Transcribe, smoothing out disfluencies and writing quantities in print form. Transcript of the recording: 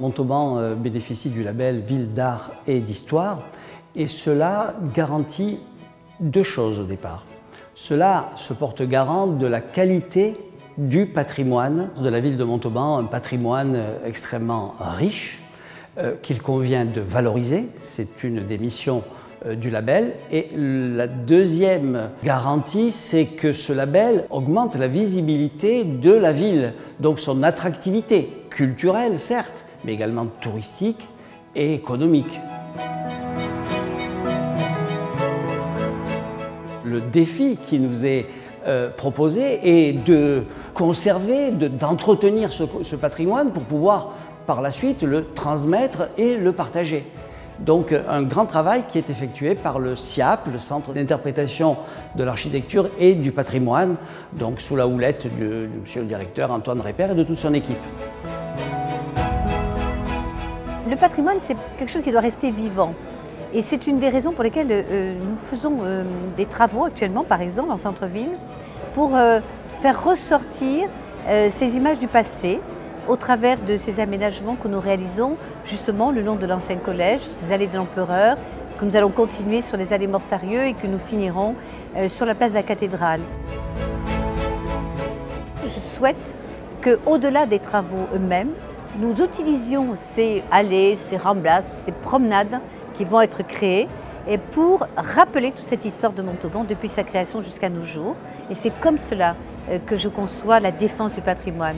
Montauban bénéficie du label Ville d'art et d'histoire et cela garantit deux choses au départ. Cela se porte garant de la qualité du patrimoine de la ville de Montauban, un patrimoine extrêmement riche qu'il convient de valoriser, c'est une des missions du label. Et la deuxième garantie, c'est que ce label augmente la visibilité de la ville, donc son attractivité culturelle certes, mais également touristique et économique. Le défi qui nous est proposé est de conserver, d'entretenir ce patrimoine pour pouvoir par la suite le transmettre et le partager. Donc un grand travail qui est effectué par le CIAP, le Centre d'interprétation de l'architecture et du patrimoine, donc sous la houlette de monsieur le directeur Antoine Répère et de toute son équipe. Le patrimoine, c'est quelque chose qui doit rester vivant. Et c'est une des raisons pour lesquelles nous faisons des travaux actuellement, par exemple, en centre-ville, pour faire ressortir ces images du passé au travers de ces aménagements que nous réalisons justement le long de l'ancien collège, ces allées de l'Empereur, que nous allons continuer sur les allées Mortarieux et que nous finirons sur la place de la cathédrale. Je souhaite qu'au-delà des travaux eux-mêmes, nous utilisions ces allées, ces ramblas, ces promenades qui vont être créées et pour rappeler toute cette histoire de Montauban depuis sa création jusqu'à nos jours. Et c'est comme cela que je conçois la défense du patrimoine.